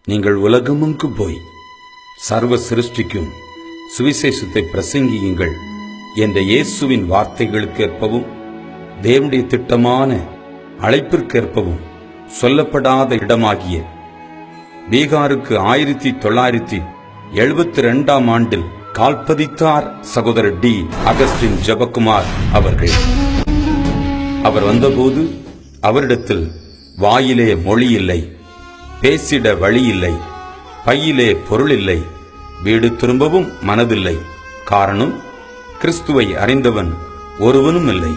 நீங்கள் உலகமெங்கும் போய் சர்வ சிருஷ்டிக்கும் சுவிசேஷத்தை பிரசங்கியுங்கள் என்ற இயேசுவின் வார்த்தைகளுக்கேற்பவும் தேவனுடைய திட்டமான அழைப்பிற்கேற்பவும் சொல்லப்படாத இடமாகிய பீகாருக்கு 1972 ஆண்டில் கால்பதித்தார் சகோதரர் டி அகஸ்டின் ஜெபக்குமார் அவர்கள். அவர் வந்தபோது அவரிடத்தில் வாயிலே மொழி இல்லை, பேசிட வழி இல்லை, பையிலே பொருள் இல்லை, வீடு திரும்பவும் மனதில்லை. காரணம், கிறிஸ்துவை அறிந்தவன் ஒருவனும் இல்லை.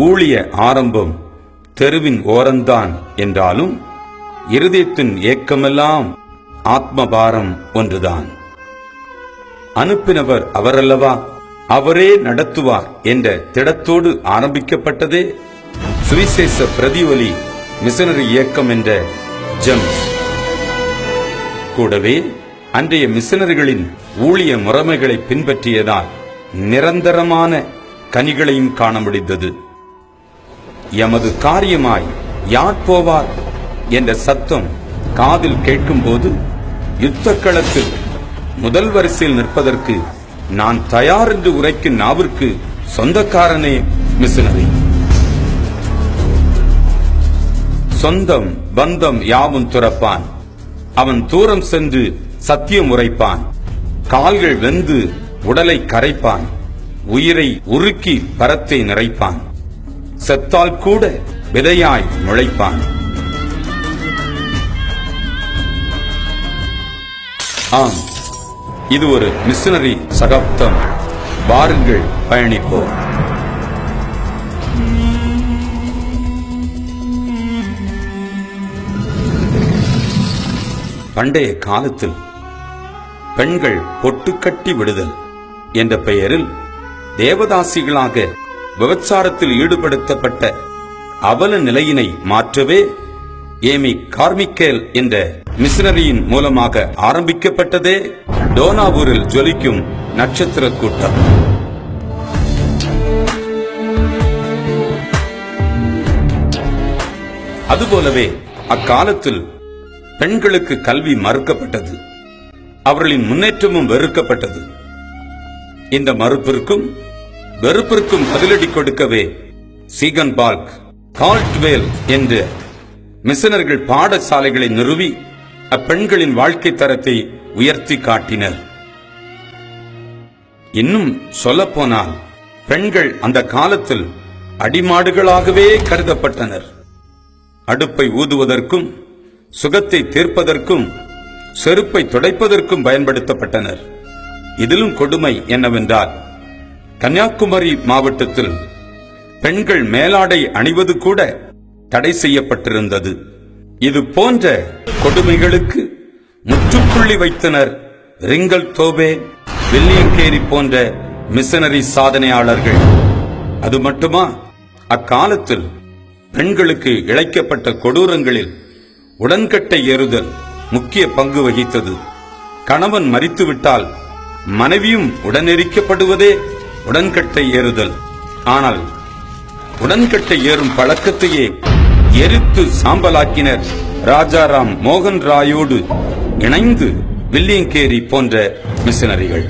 ஊழிய ஆரம்பம் தெருவின் ஓரந்தான் என்றாலும் இருதயத்தின் ஏக்கமெல்லாம் ஆத்மபாரம் ஒன்றுதான். அனுப்பினவர் அவரல்லவா, அவரே நடத்துவார் என்ற திடத்தோடு ஆரம்பிக்கப்பட்டதே சுவிசேஷ பிரதிவலி மிஷனரி இயக்கம் என்ற ஜெம்ஸ். கூடவே அன்றைய மிஷனரிகளின் ஊழிய முறைமைகளை பின்பற்றியதால் நிரந்தரமான கனிகளையும் காண முடிந்தது. எமது காரியமாய் யார் போவார் என்ற சத்தம் காதில் கேட்கும்போது யுத்த களத்தில் முதல் வரிசையில் நிற்பதற்கு நான் தயார் என்று உரைக்கும் நாவிற்கு சொந்தக்காரனே மிஷனரி. சொந்தம் பந்தம் யாவும் துறப்பான். அவன் தூரம் சென்று சத்தியம் உரைப்பான். கால்கள் வெந்து உடலை கரைப்பான். உயிரை உருக்கி பரத்தை நிறைப்பான். செத்தால் கூட விதையாய் முளைப்பான். ஆம், இது ஒரு மிஷனரி சகாப்தம். வாருங்கள், பயணிப்போம். பண்டைய காலத்தில் பெண்கள் பொட்டுக்கட்டி விடுதல் என்ற பெயரில் தேவதாசிகளாக விபச்சாரத்தில் ஈடுபடுத்தப்பட்ட அவல நிலையினை மாற்றவே ஏமி கார்மிக்கேல் என்ற மிஷனரியின் மூலமாக ஆரம்பிக்கப்பட்டதே டோனாவூரில் ஜொலிக்கும் நட்சத்திர கூட்டம். அதுபோலவே அக்காலத்தில் பெண்களுக்கு கல்வி மறுக்கப்பட்டது. அவர்களின் முன்னேற்றமும் வெறுக்கப்பட்டது. இந்த மறுப்பிற்கும் வெறுப்பிற்கும் பதிலடி கொடுக்கவே சீகன் பால்க், கால்ட்வேல் என்ற மிஷனர்கள் பாடசாலைகளை நிறுவி அப்பெண்களின் வாழ்க்கை தரத்தை உயர்த்தி காட்டினர். இன்னும் சொல்லப்போனால் பெண்கள் அந்த காலத்தில் அடிமாடுகளாகவே கருதப்பட்டனர். அடுப்பை ஊதுவதற்கும் சுகத்தை தீர்ப்பதற்கும் செருப்பை துடைப்பதற்கும் பயன்படுத்தப்பட்டனர். இதிலும் கொடுமை என்னவென்றால், கன்னியாகுமரி மாவட்டத்தில் பெண்கள் மேலாடை அணிவது கூட தடை செய்யப்பட்டிருந்தது. இது போன்ற கொடுமைகளுக்கு முற்றுப்புள்ளி வைத்தனர் ரிங்கல் தோபே, வில்லியம் கேரி போன்ற மிஷனரி சாதனையாளர்கள். அது மட்டுமா, அக்காலத்தில் பெண்களுக்கு இழைக்கப்பட்ட கொடூரங்களில் உடன்கட்டை ஏறுதல் முக்கிய பங்கு வகித்தது. கணவன் மரித்துவிட்டால் மனைவியும் உடனெரிக்கப்படுவதே உடன்கட்டை ஏறுதல். ஆனால் உடன்கட்டை ஏறும் பழக்கத்தையே எரித்து சாம்பலாக்கினர் ராஜாராம் மோகன் ராயோடு இணைந்து வில்லியம் கேரி போன்ற மிஷனரிகள்.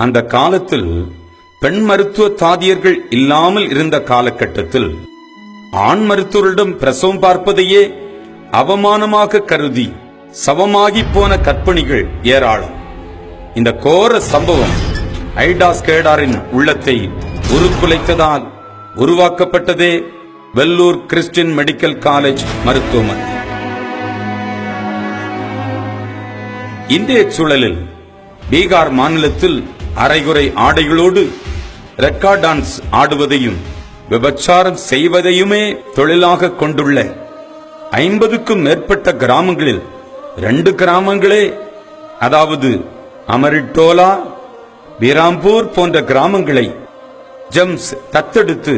அந்த காலத்தில் பெண் மருத்துவ தாதியர்கள் இல்லாமல் இருந்த காலகட்டத்தில் ஆண் மருத்துவரிடம் பிரசவம் பார்ப்பதையே அவமானமாக கருதி சவமாகி போன கற்பிணிகள் ஏராளம். இந்த கோர சம்பவம் ஐடாஸ் கேடாரின் உள்ளத்தை உருக்குலைத்ததால் உருவாக்கப்பட்டதே வெல்லூர் கிறிஸ்டியன் மெடிக்கல் காலேஜ் மருத்துவமனை. இன்றைய சூழலில் பீகார் மாநிலத்தில் அரைகுறை ஆடைகளோடு ரெக்கா டான்ஸ் ஆடுவதையும் விபச்சாரம் செய்வதையுமே தொழிலாக கொண்டுள்ள 50க்கும் மேற்பட்ட கிராமங்களில் 2 கிராமங்களே, அதாவது அமரிட்டோலா, பீராம்பூர் போன்ற கிராமங்களை ஜெம்ஸ் தத்தெடுத்து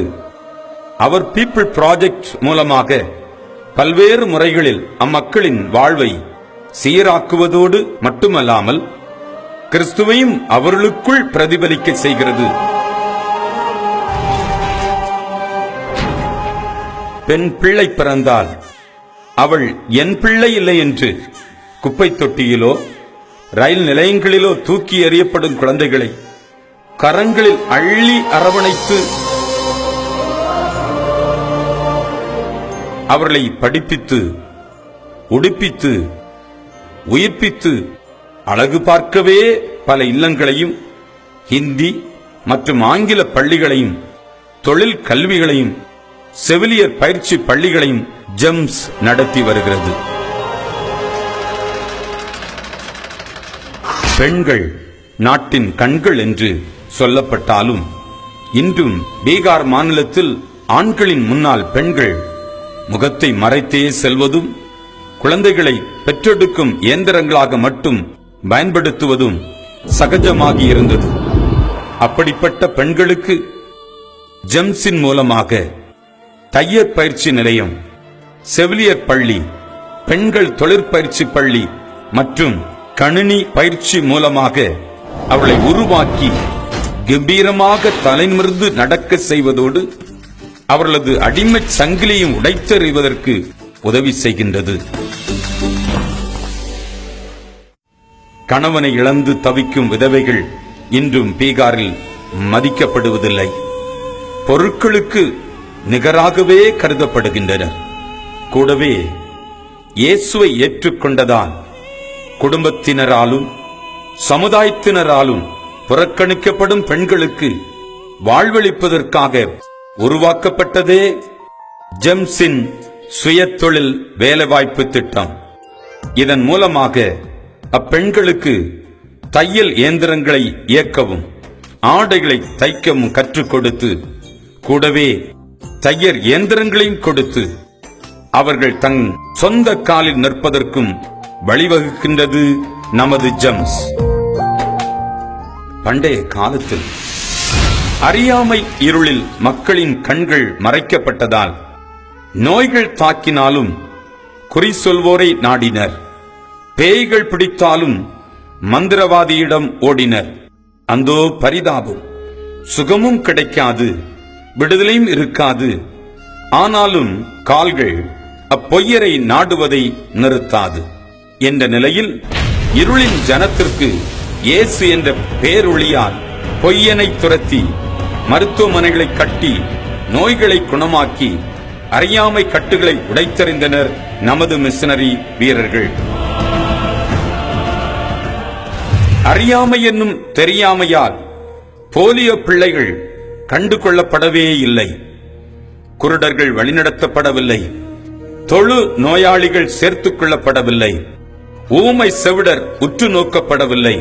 அவர் பீப்பிள் ப்ராஜெக்ட் மூலமாக பல்வேறு முறைகளில் அம்மக்களின் வாழ்வை சீராக்குவதோடு மட்டுமல்லாமல் கிறிஸ்துவையும் அவர்களுக்குள் பிரதிபலிக்க செய்கிறது. பெண் பிள்ளை பிறந்தால் அவள் என் பிள்ளை இல்லை என்று குப்பை தொட்டியிலோ ரயில் நிலையங்களிலோ தூக்கி எறியப்படும் குழந்தைகளை கரங்களில் அள்ளி அரவணைத்து அவர்களை படிப்பித்து உடுப்பித்து உயிர்ப்பித்து அழகு பார்க்கவே பல இல்லங்களையும் ஹிந்தி மற்றும் ஆங்கில பள்ளிகளையும் தொழில் கல்விகளையும் செவிலியர் பயிற்சி பள்ளிகளையும் ஜெம்ஸ் நடத்தி வருகிறது. பெண்கள் நாட்டின் கண்கள் என்று சொல்லப்பட்டாலும் இன்றும் பீகார் மாநிலத்தில் ஆண்களின் முன்னால் பெண்கள் முகத்தை மறைத்தே செல்வதும் குழந்தைகளை பெற்றெடுக்கும் இயந்திரங்களாக மட்டும் பயன்படுத்துவதும் சகஜமாகி இருந்தது. அப்படிப்பட்ட பெண்களுக்கு ஜெம்ஸின் மூலமாக தையற் பயிற்சி நிலையம், செவிலியர் பள்ளி, பெண்கள் தொழிற்பயிற்சி பள்ளி மற்றும் கணினி பயிற்சி மூலமாக அவளை உருவாக்கி கம்பீரமாக தலைநிமிர்ந்து நடக்க செய்வதோடு அவர்களது அடிமை சங்கிலியும் உடைத்தெறிவதற்கு உதவி செய்கின்றது. கணவனை இழந்து தவிக்கும் விதவைகள் இன்றும் பீகாரில் மதிக்கப்படுவதில்லை. பொருட்களுக்கு நிகராகவே கருதப்படுகின்றனர். கூடவே இயேசுவை ஏற்றுக்கொண்டதால் குடும்பத்தினராலும் சமுதாயத்தினராலும் புறக்கணிக்கப்படும் பெண்களுக்கு வாழ்வளிப்பதற்காக உருவாக்கப்பட்டதே ஜெம்ஸின் சுயதொழில் வேலைவாய்ப்பு திட்டம். இதன் மூலமாக அப்பெண்களுக்கு தையல் இயந்திரங்களை இயக்கவும் ஆடைகளை தைக்கவும் கற்றுக் கொடுத்து கூடவே தையர் இயந்திரங்களையும் கொடுத்து அவர்கள் தன் சொந்த காலில் நிற்பதற்கும் வழிவகுக்கின்றது நமது ஜெம்ஸ். பண்டைய காலத்தில் அறியாமை இருளில் மக்களின் கண்கள் மறைக்கப்பட்டதால் நோய்கள் தாக்கினாலும் குறி சொல்வோரை நாடினர். பேய்கள் பிடித்தாலும் மந்திரவாதியிடம் ஓடினர். அந்தோ பரிதாபம்! சுகமும் கிடைக்காது, விடுதலையும் இருக்காது. ஆனாலும் கால்கள் அப்பொய்யரை நாடுவதை நிறுத்தாது என்ற நிலையில் இருளின் ஜனத்திற்கு இயேசு என்ற பேரொளியால் பொய்யனை துரத்தி மருத்துவமனைகளை கட்டி நோய்களை குணமாக்கி அறியாமை கட்டுகளை உடைத்தெறிந்தனர் நமது மிஷனரி வீரர்கள். அறியாமை என்னும் தெரியாமையால் போலியோ பிள்ளைகள் கண்டு கொள்ளப்படவே இல்லை. குருடர்கள் வழிநடத்தப்படவில்லை. தொழு நோயாளிகள் சேர்த்துக் கொள்ளப்படவில்லை. ஊமை செவிடர் உற்று நோக்கப்படவில்லை.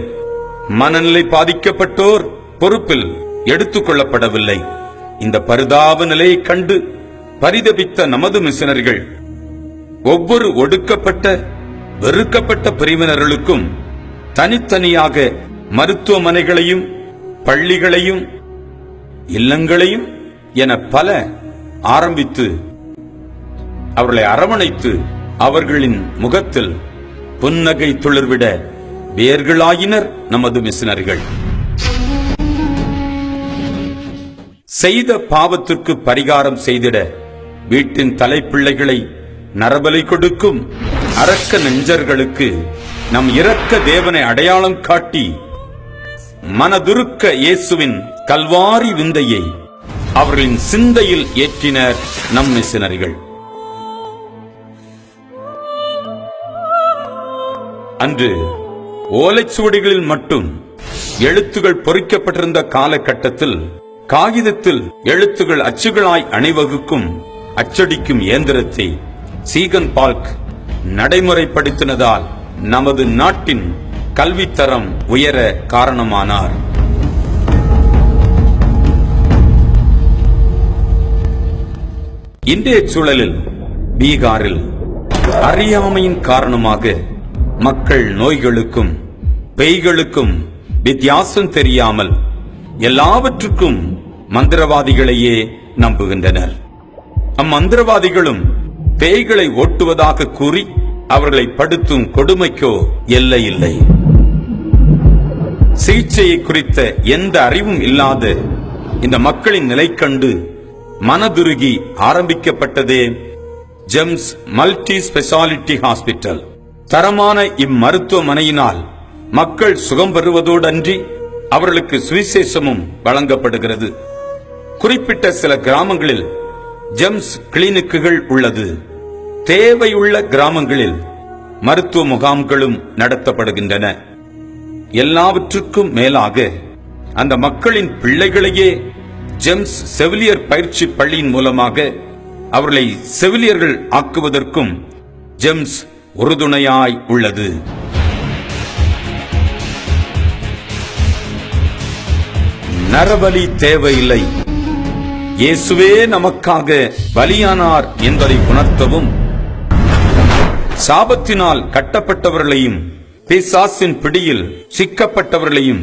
மனநிலை பாதிக்கப்பட்டோர் பொறுப்பில் எடுத்துக் கொள்ளப்படவில்லை. இந்த பரிதாப நிலையை கண்டு பரிதபித்த நமது மிஷனரிகள் ஒவ்வொரு ஒடுக்கப்பட்ட வெறுக்கப்பட்ட பிரிவினர்களுக்கும் தனித்தனியாக மருத்துவமனைகளையும் பள்ளிகளையும் இல்லங்களையும் என பல ஆரம்பித்து அவர்களை அரவணைத்து அவர்களின் முகத்தில் புன்னகை துளிர்விட வேர்களாயினர் நமது மிஷனரிகள். செய்த பாவத்திற்கு பரிகாரம் செய்திட வீட்டின் தலைப்பிள்ளைகளை நரபலி கொடுக்கும் அரக்க நெஞ்சர்களுக்கு நம் இரக்க தேவனை அடையாளம் காட்டி மனதுருக்க இயேசுவின் கல்வாரி விந்தையை அவர்களின் சிந்தையில் ஏற்றினர் நம் மிஷனரிகள். அன்று ஓலைச்சுவடிகளில் மட்டும் எழுத்துகள் பொறிக்கப்பட்டிருந்த காலகட்டத்தில் காகிதத்தில் எழுத்துகள் அச்சுகளாய் அணிவகுக்கும் அச்சடிக்கும் இயந்திரத்தை சீகன் பால்க் நடைமுறைப்படுத்தினதால் நமது நாட்டின் கல்வித்தரம் உயர காரணமானார். இன்றைய சூழலில் பீகாரில் அறியாமையின் காரணமாக மக்கள் நோய்களுக்கும் பேய்களுக்கும் வித்தியாசம் தெரியாமல் எல்லாவற்றுக்கும் மந்திரவாதிகளையே நம்புகின்றனர். அம்மந்திரவாதிகளும் பேய்களை ஓட்டுவதாக கூறி அவர்களை படுத்தும் கொடுமைக்கோ எல்லை இல்லை. சிகிச்சையை குறித்த எந்த அறிவும் இல்லாத இந்த மக்களின் நிலை கண்டு மனதுருகி ஆரம்பிக்கப்பட்டதே ஜெம்ஸ் மல்டி ஸ்பெஷாலிட்டி ஹாஸ்பிட்டல். தரமான இம்மருத்துவமனையினால் மக்கள் சுகம் பெறுவதோடு அன்றி அவர்களுக்கு சுவிசேஷமும் வழங்கப்படுகிறது. குறிப்பிட்ட சில கிராமங்களில் ஜெம்ஸ் கிளினிக்குகள் உள்ளது. தேவையுள்ள கிராமங்களில் மருத்துவ முகாம்களும் நடத்தப்படுகின்றன. எல்லாவற்றுக்கும் மேலாக அந்த மக்களின் பிள்ளைகளையே ஜெம்ஸ் செவிலியர் பயிற்சி பள்ளியின் மூலமாக அவர்களை செவிலியர்கள் ஆக்குவதற்கும் ஜெம்ஸ் உறுதுணையாய் உள்ளது. நரபலி தேவையில்லை, இயேசுவே நமக்காக பலியானார் என்பதை உணர்த்தவும், சாபத்தினால் கட்டப்பட்டவர்களையும் பிசாசின் பிடியில் சிக்கப்பட்டவர்களையும்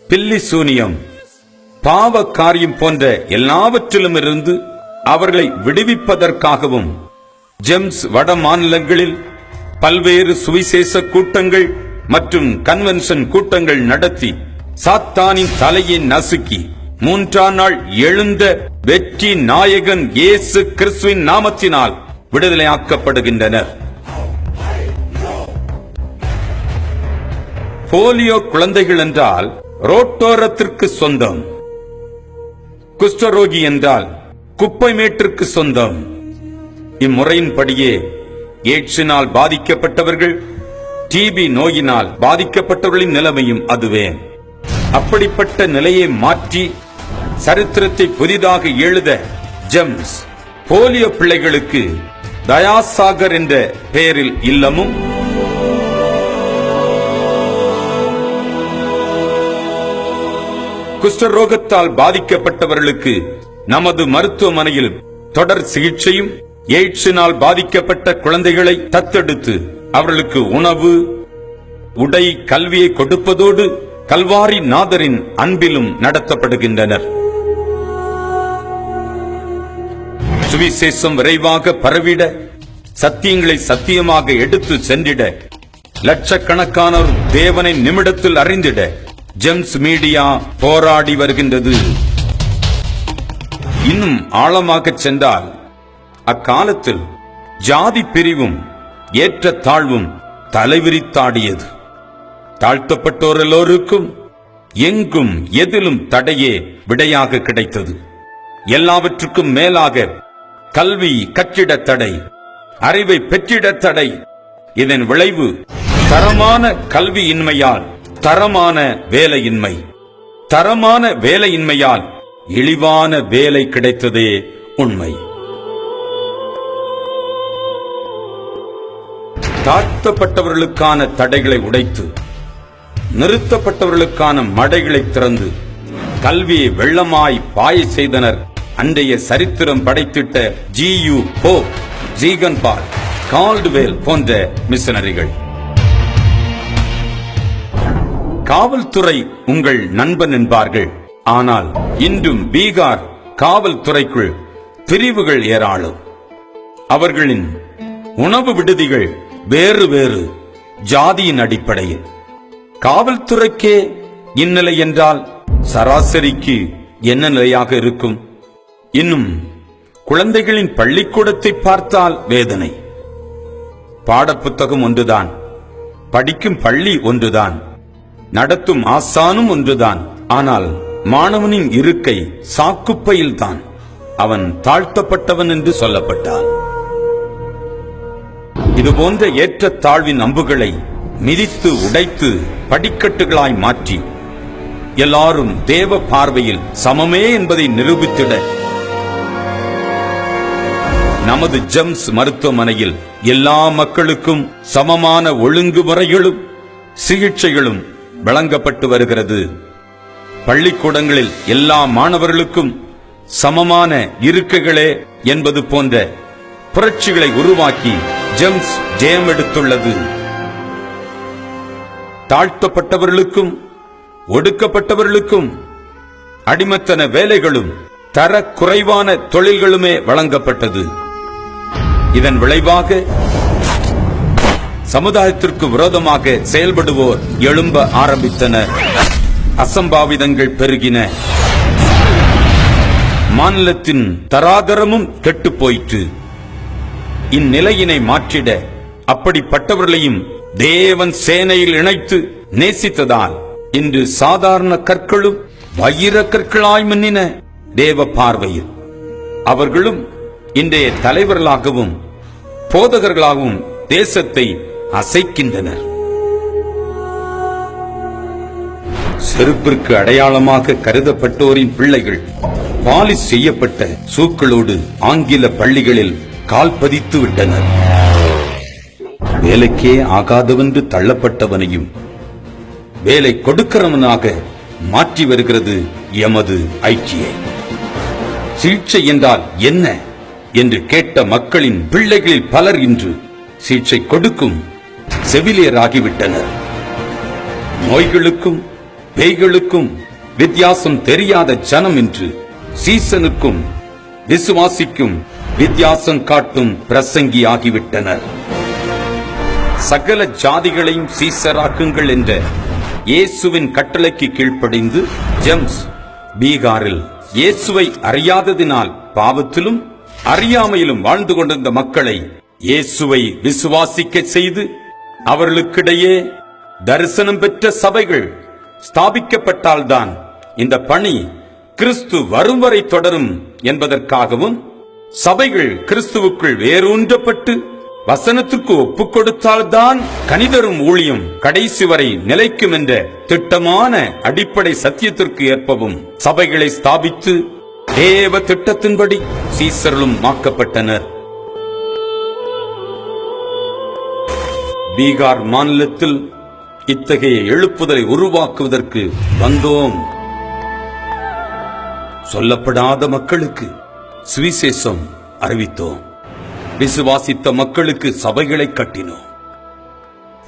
பில்லி சூனியம் பாவ காரியம் போன்ற எல்லாவற்றிலும் இருந்து அவர்களை விடுவிப்பதற்காகவும் ஜெம்ஸ் வட மாநிலங்களில் பல்வேறு சுவிசேஷ கூட்டங்கள் மற்றும் கன்வென்ஷன் கூட்டங்கள் நடத்தி சாத்தானின் தலையை நசுக்கி 3ஆம் நாள் எழுந்த வெற்றி நாயகன் இயேசு கிறிஸ்துவின் நாமத்தினால் விடுதலையாக்கப்படுகின்றனர். போலியோ குழந்தைகள் என்றால் ரோட்டோரத்திற்கு சொந்தம், குஷ்டரோகி என்றால் குப்பை மேட்டிற்கு சொந்தம். இம்முறையின்படியே எய்ட்ஸினால் பாதிக்கப்பட்டவர்கள், டிபி நோயினால் பாதிக்கப்பட்டவர்களின் நிலைமையும் அதுவே. அப்படிப்பட்ட நிலையை மாற்றி சரித்திரத்தை புதிதாக எழுத ஜெம்ஸ் போலியோ பிள்ளைகளுக்கு தயாசாகர் என்ற பெயரில் இல்லமும், குஷ்டரோகத்தால் பாதிக்கப்பட்டவர்களுக்கு நமது மருத்துவமனையில் தொடர் சிகிச்சையும், எய்ட்ஸினால் பாதிக்கப்பட்ட குழந்தைகளை தத்தெடுத்து அவர்களுக்கு உணவு, உடை, கல்வியை கொடுப்பதோடு கல்வாரி நாதரின் அன்பிலும் நடத்தப்படுகின்றனர். சுவிசேஷம் விரைவாக பரவிட, சத்தியங்களை சத்தியமாக எடுத்து சென்றிட, லட்சக்கணக்கானோர் தேவனை நிமிடத்தில் அறிந்திட ஜெம்ஸ் மீடியா போராடி வருகின்றது. இன்னும் ஆழமாக சென்றால், அக்காலத்தில் ஜாதி பிரிவும் ஏற்ற தாழ்வும் தலைவிரித்தாடியது. தாழ்த்தப்பட்டோர் எல்லோருக்கும் எங்கும் எதிலும் தடையே விடையாக கிடைத்தது. எல்லாவற்றுக்கும் மேலாக கல்வி கற்றிட தடை, அறிவை பெற்றிட தடை. இதன் விளைவு தரமான கல்வியின்மையால் தரமான வேலையின்மை, தரமான வேலையின்மையால் இழிவான வேலை கிடைத்ததே உண்மை. தாழ்த்தப்பட்டவர்களுக்கான தடைகளை உடைத்து, நிறுத்தப்பட்டவர்களுக்கான மடைகளை திறந்து கல்வியை வெள்ளமாய் பாய செய்தனர் அன்றைய சரித்திரம் படைத்திட்ட ஜியு போப், ஜீகன் பால், கால்டுவேல் போன்ற மிஷனரிகள். காவல்துறை உங்கள் நண்பன் என்பார்கள். ஆனால் இன்றும் பீகார் காவல்துறைக்குள் பிரிவுகள் ஏராளம். அவர்களின் உணவு விடுதிகள் வேறு வேறு ஜாதியின் அடிப்படையில். காவல்துறைக்கே இந்நிலை என்றால் சராசரிக்கு என்ன நிலையாக இருக்கும்? இன்னும் குழந்தைகளின் பள்ளிக்கூடத்தை பார்த்தால் வேதனை. பாடப்புத்தகம் ஒன்றுதான், படிக்கும் பள்ளி ஒன்றுதான், நடத்தும் ஆசானும் ஒன்றுதான். ஆனால் மாணவனின் இருக்கை சாக்குப்பையில்தான். அவன் தாழ்த்தப்பட்டவன் என்று சொல்லப்பட்டான். இதுபோன்ற ஏற்ற தாழ்வின் அம்புகளை மிதித்து உடைத்து படிக்கட்டுகளாய் மாற்றி எல்லாரும் தேவ பார்வையில் சமமே என்பதை நிரூபித்திட நமது ஜெம்ஸ் மருத்துவமனையில் எல்லா மக்களுக்கும் சமமான ஒழுங்குமுறைகளும் சிகிச்சைகளும் வழங்கப்பட்டு வருகிறது. பள்ளிக்கூடங்களில் எல்லா மாணவர்களுக்கும் சமமான இருக்கைகளே என்பது போன்ற புரட்சிகளை உருவாக்கி ஜெம்ஸ் ஜெயம் எடுத்துள்ளது. தாழ்த்தப்பட்டவர்களுக்கும் ஒடுக்கப்பட்டவர்களுக்கும் அடிமத்தன வேலைகளும் தர குறைவான தொழில்களுமே வழங்கப்பட்டது. இதன் விளைவாக சமுதாயத்திற்கு விரோதமாக செயல்படுவோர் எழும்ப ஆரம்பித்தனர். அசம்பாவிதங்கள் பெருகின. மாநிலத்தின் தராதரமும் கெட்டுப் போயிற்று. இந்நிலையினை மாற்றிட அப்படிப்பட்டவர்களையும் தேவன் சேனையில் இணைத்து நேசித்ததால் இன்று சாதாரண கற்களும் வைர கற்களாய் மின்னின தேவ பார்வையில் அவர்களும் இன்றைய தலைவர்களாகவும் போதகர்களாகவும் தேசத்தை அசைக்கின்றனர். செருப்பிற்கு அடையாளமாக கருதப்பட்டோரின் பிள்ளைகள் பாலிஷ் செய்யப்பட்ட சூக்களோடு ஆங்கில பள்ளிகளில் கால் பதித்து விட்டனர். வேலைக்கே ஆகாதவென்று தள்ளப்பட்டவனையும் வேலை கொடுக்கிறவனாக மாற்றி வருகிறது எமது ஐக்கிய. சிகிச்சை என்றால் என்ன என்று கேட்ட மக்களின் பிள்ளைகளில் பலர் இன்று சிகிச்சை கொடுக்கும் செவிலியராகிவிட்டனர். நோய்களுக்கும் பேய்களுக்கும் வித்தியாசம் தெரியாத ஜனம் இன்று சீசனுக்கும் விசுவாசிக்கும் வித்தியாசம் காட்டும் பிரசங்கி ஆகிவிட்டனர். சகல ஜாதிகளையும் சீசராக்குங்கள் என்ற இயேசுவின் கட்டளைக்கு கீழ்ப்படிந்து ஜேம்ஸ் பீகாரில் இயேசுவை அறியாததினால் பாவத்திலும் அறியாமையிலும் வாழ்ந்து கொண்டிருந்த மக்களை இயேசுவை விசுவாசிக்க செய்து அவர்களுக்கிடையே தரிசனம் பெற்ற சபைகள் ஸ்தாபிக்கப்பட்டால்தான் இந்த பணி கிறிஸ்து வரும் வரை தொடரும் என்பதற்காகவும் சபைகள் கிறிஸ்துவுக்குள் வேரூன்றப்பட்டு வசனத்துக்கு ஒப்புக் கொடுத்தால்தான் கனிதரும் ஊழியம் கடைசி வரை நிலைக்கும் என்ற திட்டமான அடிப்படை சத்தியத்திற்கு ஏற்பவும் சபைகளை ஸ்தாபித்து தேவ திட்டத்தின்படி சீசர்களும் மாக்கப்பட்டனர். பீகார் மாநிலத்தில் இத்தகைய எழுப்புதலை உருவாக்குவதற்கு வந்தோம். சொல்லப்படாத மக்களுக்கு சுவிசேஷம் அறிவித்தோம். விசுவாசித்த மக்களுக்கு சபைகளை கட்டினோம்.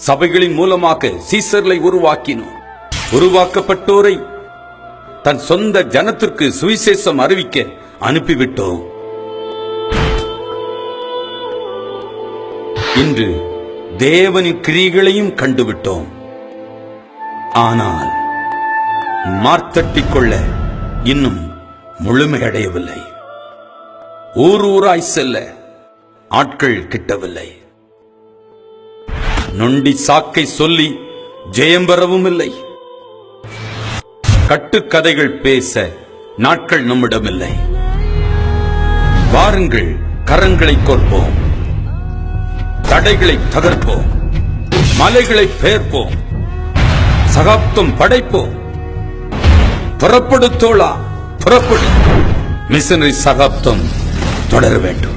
சபைகளின் மூலமாக சீசர்களை உருவாக்கினோம். உருவாக்கப்பட்டோரை தன் சொந்த ஜனத்திற்கு சுவிசேஷம் அறிவிக்க அனுப்பிவிட்டோம். இன்று தேவனின் கிரியைகளையும் கண்டுவிட்டோம். ஆனால் மார்த்தட்டிக் கொள்ள இன்னும் முழுமையடையவில்லை. ஊராய் செல்ல ஆட்கள் கிட்டவில்லை. நொண்டி சாக்கை சொல்லி ஜெயம் பெறவும் இல்லை. கட்டுக்கதைகள் பேச நாட்கள் நம்மிடமில்லை. வாருங்கள், கரங்களை கோர்ப்போம், தடைகளை தகர்ப்போம், மலைகளை பெயர்ப்போம், சகாப்தம் படைப்போம். புறப்படு தோழா, புறப்படு. மிஷனரி சகாப்தம் தொடர வேண்டும்.